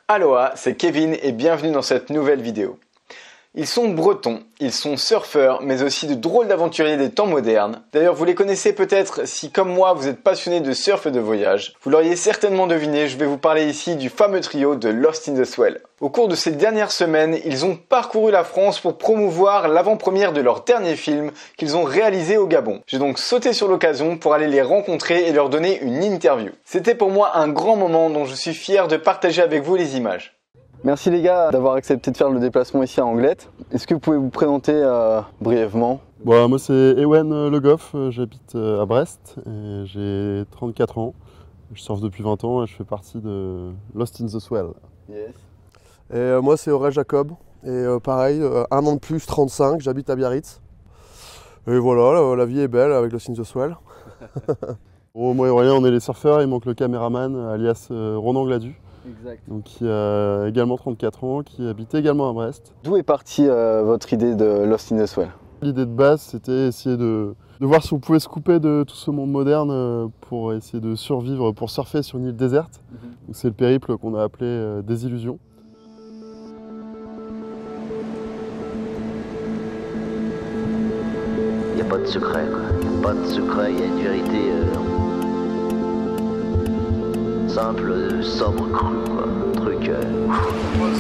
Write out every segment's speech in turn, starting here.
Aloha, c'est Kevin et bienvenue dans cette nouvelle vidéo. Ils sont bretons, ils sont surfeurs, mais aussi de drôles d'aventuriers des temps modernes. D'ailleurs, vous les connaissez peut-être si, comme moi, vous êtes passionné de surf et de voyage. Vous l'auriez certainement deviné, je vais vous parler ici du fameux trio de Lost in the Swell. Au cours de ces dernières semaines, ils ont parcouru la France pour promouvoir l'avant-première de leur dernier film qu'ils ont réalisé au Gabon. J'ai donc sauté sur l'occasion pour aller les rencontrer et leur donner une interview. C'était pour moi un grand moment dont je suis fier de partager avec vous les images. Merci les gars d'avoir accepté de faire le déplacement ici à Anglette. Est-ce que vous pouvez vous présenter brièvement? Bon, moi c'est Ewen Le Goff, j'habite à Brest et j'ai 34 ans. Je surfe depuis 20 ans et je fais partie de Lost in the Swell. Yes. Et moi c'est Aurel Jacob et pareil, un an de plus, 35, j'habite à Biarritz. Et voilà, la vie est belle avec Lost in the Swell. Bon, moi et Aurélien on est les surfeurs, il manque le caméraman alias Ronan Gladu. Exact. Donc, qui a également 34 ans, qui habite également à Brest. D'où est partie votre idée de Lost in the Swell? L'idée de base, c'était essayer de voir si on pouvait se couper de tout ce monde moderne pour essayer de survivre, pour surfer sur une île déserte. C'est le périple qu'on a appelé Désillusion. Il n'y a pas de secret, quoi. Il n'y a pas de secret, il y a une vérité simple, sobre, crue, quoi. Un truc. On propose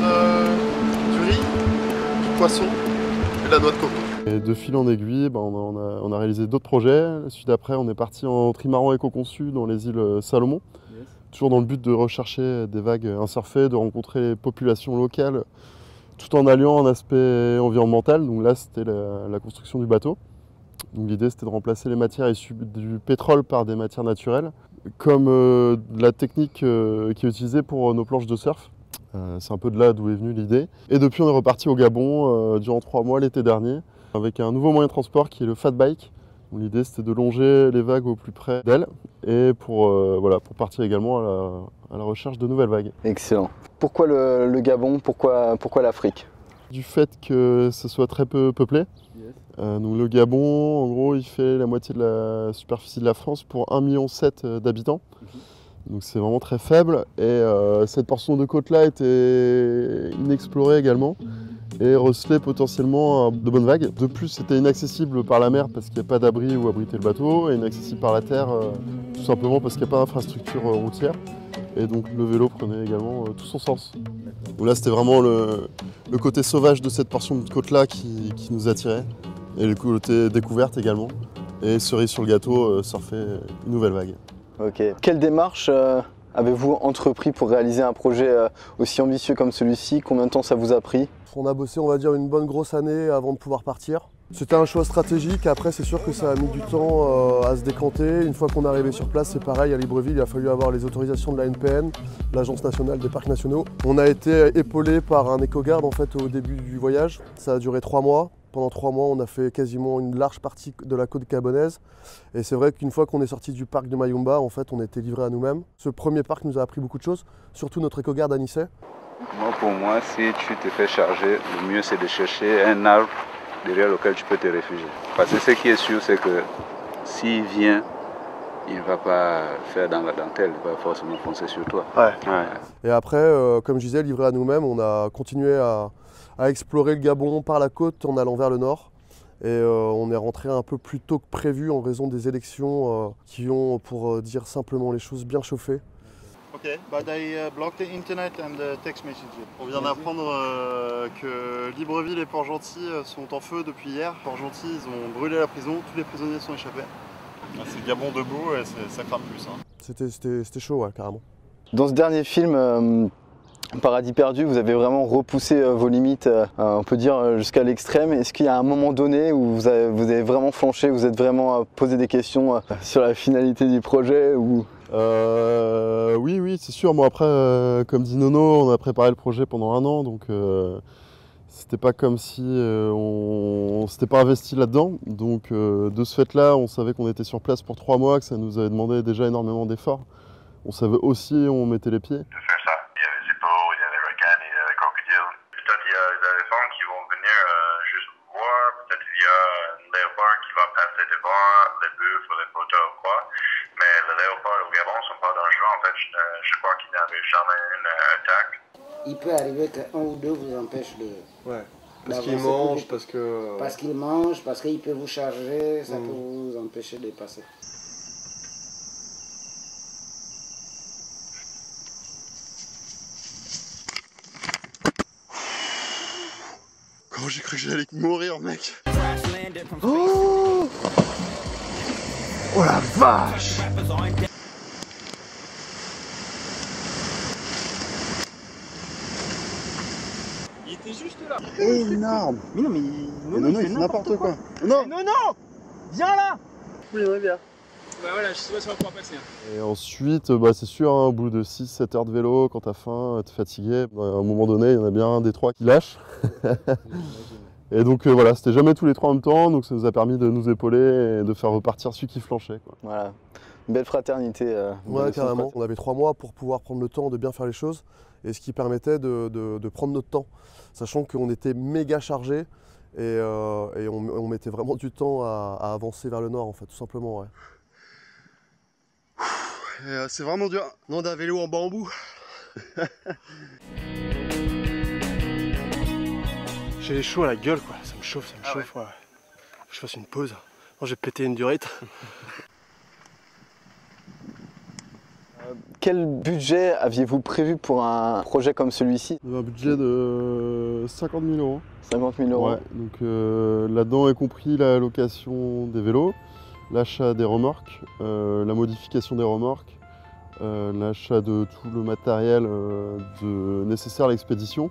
du riz, du poisson et de la noix de coco. Et de fil en aiguille, on a réalisé d'autres projets. Suite d'après, on est parti en trimaran éco-conçu dans les îles Salomon. Yes. Toujours dans le but de rechercher des vagues insurfées, de rencontrer les populations locales, tout en alliant un aspect environnemental. Donc là, c'était la construction du bateau. Donc l'idée, c'était de remplacer les matières issues du pétrole par des matières naturelles, comme la technique qui est utilisée pour nos planches de surf. C'est un peu de là d'où est venue l'idée. Et depuis, on est reparti au Gabon durant 3 mois l'été dernier, avec un nouveau moyen de transport qui est le fat bike. L'idée, c'était de longer les vagues au plus près d'elles et pour partir également à la recherche de nouvelles vagues. Excellent. Pourquoi le Gabon? Pourquoi l'Afrique? Du fait que ce soit très peu peuplé. Yes. Donc le Gabon, en gros, il fait la moitié de la superficie de la France pour 1,7 million d'habitants. Donc c'est vraiment très faible. Et cette portion de côte-là était inexplorée également et recelait potentiellement de bonnes vagues. De plus, c'était inaccessible par la mer parce qu'il n'y a pas d'abri où abriter le bateau et inaccessible par la terre tout simplement parce qu'il n'y a pas d'infrastructure routière. Et donc le vélo prenait également tout son sens. Donc là, c'était vraiment le côté sauvage de cette portion de côte-là qui nous attirait. Et le côté découverte également. Et cerise sur le gâteau, surfer une nouvelle vague. Ok. Quelle démarche avez-vous entrepris pour réaliser un projet aussi ambitieux comme celui-ci? Combien de temps ça vous a pris? On a bossé, on va dire, une bonne grosse année avant de pouvoir partir. C'était un choix stratégique, après c'est sûr que ça a mis du temps à se décanter. Une fois qu'on est arrivé sur place, c'est pareil, à Libreville, il a fallu avoir les autorisations de la NPN, l'Agence nationale des parcs nationaux. On a été épaulé par un éco-garde en fait au début du voyage. Ça a duré 3 mois. Pendant 3 mois, on a fait quasiment une large partie de la côte gabonaise. Et c'est vrai qu'une fois qu'on est sorti du parc de Mayumba, en fait, on était livré à nous-mêmes. Ce premier parc nous a appris beaucoup de choses, surtout notre éco-garde Anissé. Pour moi, si tu te fais charger, le mieux c'est de chercher un arbre derrière lequel tu peux te réfugier. Parce que ce qui est sûr, c'est que s'il vient, il ne va pas faire dans la dentelle, il va forcément foncer sur toi. Ouais. Et après, comme je disais, livré à nous-mêmes, on a continué à explorer le Gabon par la côte en allant vers le nord. Et on est rentré un peu plus tôt que prévu en raison des élections qui ont, pour dire simplement les choses, bien chauffé. Okay, but I blocked the internet and the text messages. On vient d'apprendre que Libreville et Port-Gentil sont en feu depuis hier. Port-Gentil, ils ont brûlé la prison, tous les prisonniers sont échappés. C'est le Gabon debout et ça crame plus. Hein. C'était chaud, ouais, carrément. Dans ce dernier film, Paradis perdu, vous avez vraiment repoussé vos limites, on peut dire jusqu'à l'extrême. Est-ce qu'il y a un moment donné où vous avez vraiment flanché, vous êtes vraiment posé des questions sur la finalité du projet ou... Oui, c'est sûr. Moi, après, comme dit Nono, on a préparé le projet pendant 1 an, donc c'était pas comme si on s'était pas investi là-dedans. Donc de ce fait-là, on savait qu'on était sur place pour 3 mois, que ça nous avait demandé déjà énormément d'efforts. On savait aussi où on mettait les pieds. Mais le léopard au Gabon sont pas dangereux. En fait, je crois qu'il n'y avait jamais une attaque. Il peut arriver qu'un ou deux vous empêche de... Ouais. Parce qu'ils mangent, parce que... Parce qu'ils mangent, parce qu'il peut vous charger, ça peut vous empêcher de passer. Quand j'ai cru que j'allais mourir, mec. Oh, oh la vache! Il était juste là. Énorme. Mais non, mais Nono, il fait n'importe quoi. Non. Non, viens là. Oui, j'aimerais bien. Bah voilà, je sais pas si on va pouvoir passer. Et ensuite, bah, c'est sûr, hein, au bout de 6-7 heures de vélo, quand t'as faim, t'es fatigué, à un moment donné, il y en a bien un des trois qui lâche. Et donc voilà, c'était jamais tous les trois en même temps, donc ça nous a permis de nous épauler et de faire repartir celui qui flanchait, quoi. Voilà, belle fraternité. Ouais, carrément. On avait 3 mois pour pouvoir prendre le temps de bien faire les choses, et ce qui permettait de prendre notre temps, sachant qu'on était méga chargés et on mettait vraiment du temps à avancer vers le nord, en fait, tout simplement. Ouais. C'est vraiment dur. Non, d'un vélo en bambou. J'ai chaud à la gueule, quoi. Ça me chauffe, ouais. Faut que je fasse une pause. Non, j'ai pété une durite. Quel budget aviez-vous prévu pour un projet comme celui-ci? On avait un budget de 50 000 euros. 50 000 euros. Ouais, donc là-dedans est compris la location des vélos, l'achat des remorques, la modification des remorques, l'achat de tout le matériel nécessaire à l'expédition,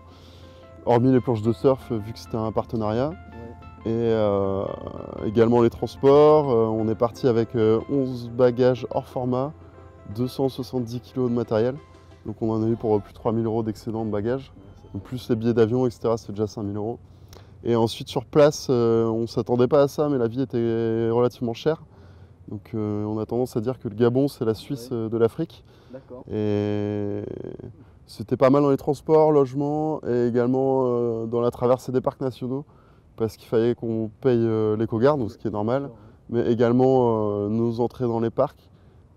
hormis les planches de surf vu que c'était un partenariat. Et également les transports. On est parti avec 11 bagages hors format, 270 kg de matériel. Donc on en a eu pour plus de 3 000 euros d'excédent de bagages. Donc plus les billets d'avion, etc., c'est déjà 5 000 euros. Et ensuite sur place, on ne s'attendait pas à ça, mais la vie était relativement chère. Donc on a tendance à dire que le Gabon, c'est la Suisse de l'Afrique. Et c'était pas mal dans les transports, logements, et également dans la traversée des parcs nationaux, parce qu'il fallait qu'on paye l'éco-garde, ce qui est normal, mais également nos entrées dans les parcs,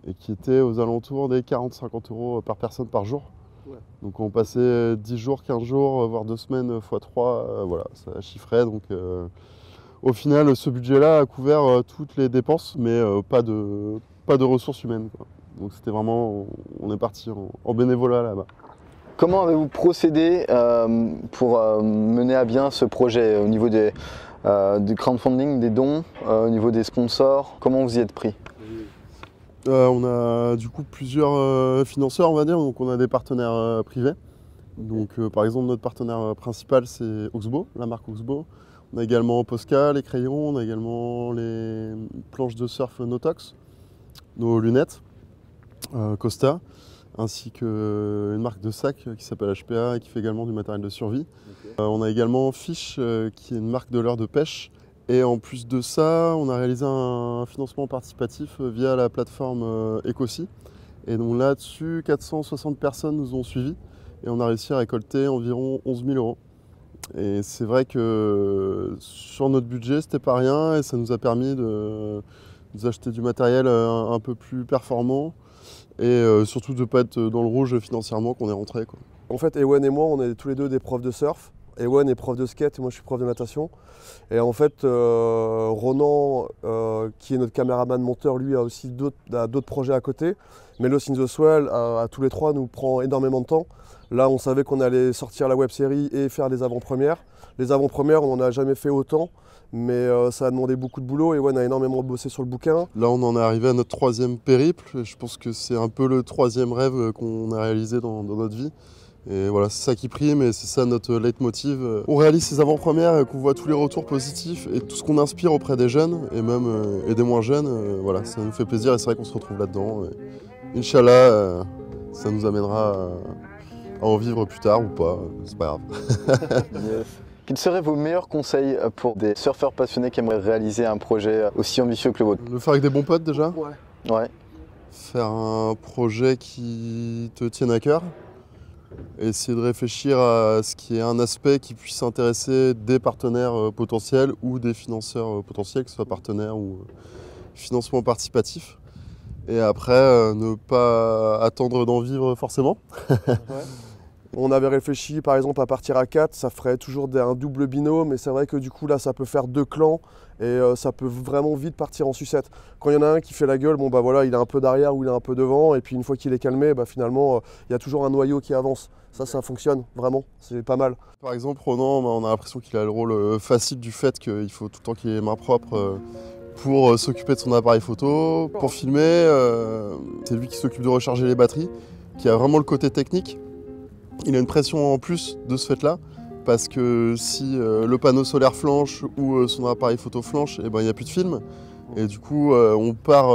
et qui étaient aux alentours des 40-50 euros par personne par jour. Donc on passait 10 jours, 15 jours, voire 2 semaines x 3, voilà, ça chiffrait. Donc au final, ce budget-là a couvert toutes les dépenses, mais pas de ressources humaines, quoi. Donc c'était vraiment, on est parti en bénévolat là-bas. Comment avez-vous procédé pour mener à bien ce projet au niveau du crowdfunding, des dons, au niveau des sponsors? Comment vous y êtes pris? On a du coup plusieurs financeurs, on va dire, donc on a des partenaires privés. Donc par exemple notre partenaire principal c'est Oxbow, la marque Oxbow. On a également Posca, les crayons, on a également les planches de surf Notox, nos lunettes, Costa, ainsi qu'une marque de sac qui s'appelle HPA et qui fait également du matériel de survie. On a également Fish qui est une marque de leurre de pêche. Et en plus de ça, on a réalisé un financement participatif via la plateforme Ecosi. Et donc là-dessus, 460 personnes nous ont suivis et on a réussi à récolter environ 11 000 euros. Et c'est vrai que sur notre budget, c'était pas rien et ça nous a permis de nous acheter du matériel un peu plus performant et surtout de ne pas être dans le rouge financièrement qu'on est rentré, quoi. En fait, Ewan et moi, on est tous les deux des profs de surf. Ewan est prof de skate et moi je suis prof de natation. Et en fait, Ronan, qui est notre caméraman monteur, lui a aussi d'autres projets à côté. Mais Lost in the Swell, à tous les trois, nous prend énormément de temps. Là, on savait qu'on allait sortir la web-série et faire des avant-premières. Les avant-premières, on n'en a jamais fait autant, mais ça a demandé beaucoup de boulot. Ewan a énormément bossé sur le bouquin. Là, on en est arrivé à notre 3e périple. Je pense que c'est un peu le 3e rêve qu'on a réalisé dans notre vie. Et voilà, c'est ça qui prime et c'est ça notre leitmotiv. On réalise ces avant-premières et qu'on voit tous les retours positifs et tout ce qu'on inspire auprès des jeunes et même et des moins jeunes. Voilà, ça nous fait plaisir et c'est vrai qu'on se retrouve là-dedans. Inch'Allah, ça nous amènera à en vivre plus tard ou pas, c'est pas grave. Yes. Quels seraient vos meilleurs conseils pour des surfeurs passionnés qui aimeraient réaliser un projet aussi ambitieux que le vôtre? Le faire avec des bons potes déjà. Ouais. Faire un projet qui te tienne à cœur. Essayer de réfléchir à ce qui est un aspect qui puisse intéresser des partenaires potentiels ou des financeurs potentiels, que ce soit partenaires ou financement participatif. Et après, ne pas attendre d'en vivre forcément. On avait réfléchi par exemple à partir à 4, ça ferait toujours un double binôme, mais c'est vrai que du coup là ça peut faire 2 clans et ça peut vraiment vite partir en sucette. Quand il y en a un qui fait la gueule, bon bah voilà, il est un peu derrière ou il est un peu devant, et puis une fois qu'il est calmé, bah finalement il y a toujours un noyau qui avance. Ça fonctionne vraiment, c'est pas mal. Par exemple, Ronan, on a l'impression qu'il a le rôle facile du fait qu'il faut tout le temps qu'il ait les mains propres pour s'occuper de son appareil photo, pour filmer. C'est lui qui s'occupe de recharger les batteries, qui a vraiment le côté technique. Il a une pression en plus de ce fait-là, parce que si le panneau solaire flanche ou son appareil photo flanche, eh ben, il n'y a plus de film. Et du coup, on part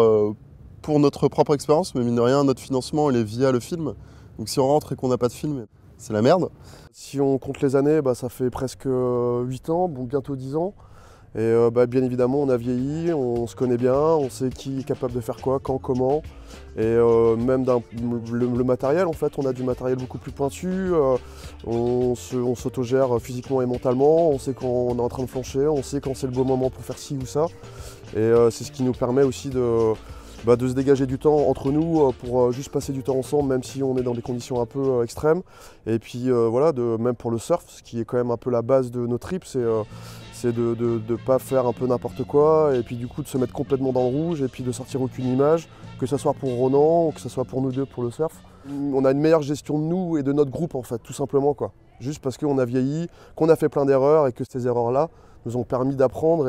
pour notre propre expérience, mais mine de rien, notre financement il est via le film. Donc si on rentre et qu'on n'a pas de film, c'est la merde. Si on compte les années, bah, ça fait presque 8 ans, bon, bientôt 10 ans. Et bah, bien évidemment, on a vieilli, on se connaît bien, on sait qui est capable de faire quoi, quand, comment. Et même le matériel, en fait, on a du matériel beaucoup plus pointu. On s'autogère physiquement et mentalement. On sait quand on est en train de flancher, on sait quand c'est le bon moment pour faire ci ou ça. Et c'est ce qui nous permet aussi de se dégager du temps entre nous pour juste passer du temps ensemble, même si on est dans des conditions un peu extrêmes. Et puis voilà, même pour le surf, ce qui est quand même un peu la base de nos trips, c'est de ne pas faire un peu n'importe quoi, et puis du coup de se mettre complètement dans le rouge, et puis de sortir aucune image, que ce soit pour Ronan ou que ce soit pour nous deux pour le surf. On a une meilleure gestion de nous et de notre groupe en fait, tout simplement quoi. Juste parce qu'on a vieilli, qu'on a fait plein d'erreurs et que ces erreurs-là nous ont permis d'apprendre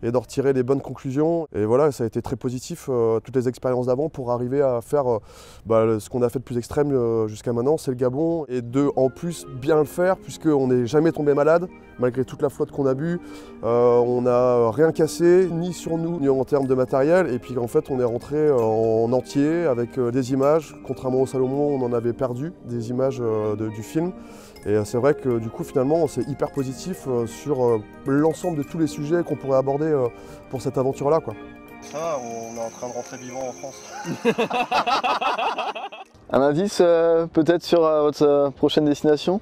et d'en retirer les bonnes conclusions. Et voilà, ça a été très positif, toutes les expériences d'avant pour arriver à faire ce qu'on a fait de plus extrême jusqu'à maintenant, c'est le Gabon. Et en plus bien le faire, puisqu'on n'est jamais tombé malade, malgré toute la flotte qu'on a bu. On n'a rien cassé, ni sur nous, ni en termes de matériel. Et puis en fait, on est rentré en entier avec des images. Contrairement au Salomon, on en avait perdu des images du film. Et c'est vrai que du coup finalement c'est hyper positif sur l'ensemble de tous les sujets qu'on pourrait aborder pour cette aventure-là quoi. Ça, on est en train de rentrer vivant en France. Un indice peut-être sur votre prochaine destination?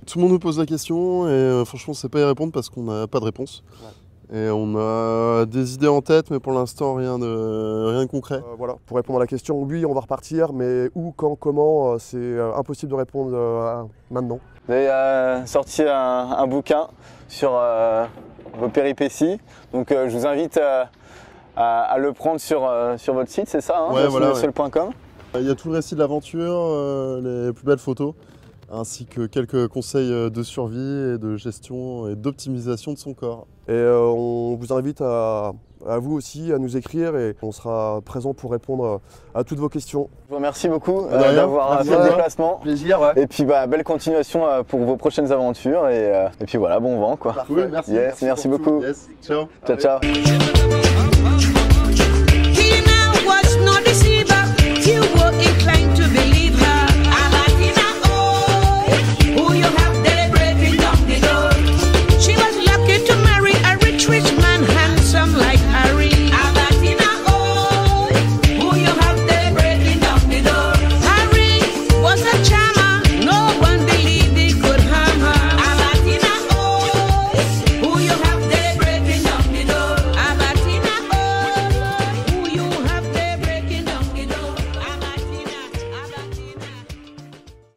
Tout le monde nous pose la question et franchement on ne sait pas y répondre parce qu'on n'a pas de réponse. Ouais. Et on a des idées en tête, mais pour l'instant rien de concret. Voilà, pour répondre à la question, oui on va repartir, mais où, quand, comment, c'est impossible de répondre maintenant. Vous avez sorti un bouquin sur vos péripéties, donc je vous invite à le prendre sur votre site, c'est ça, hein, ouais, voilà, seul.com. Il y a tout le récit de l'aventure, les plus belles photos, ainsi que quelques conseils de survie et de gestion et d'optimisation de son corps. Et on vous invite à vous aussi à nous écrire et on sera présent pour répondre à toutes vos questions. Je vous remercie beaucoup d'avoir fait le déplacement. Plaisir, ouais. Et puis belle continuation pour vos prochaines aventures et puis voilà, bon vent quoi. Cool, merci. Yes, merci beaucoup. Yes. Ciao. Ciao, ciao.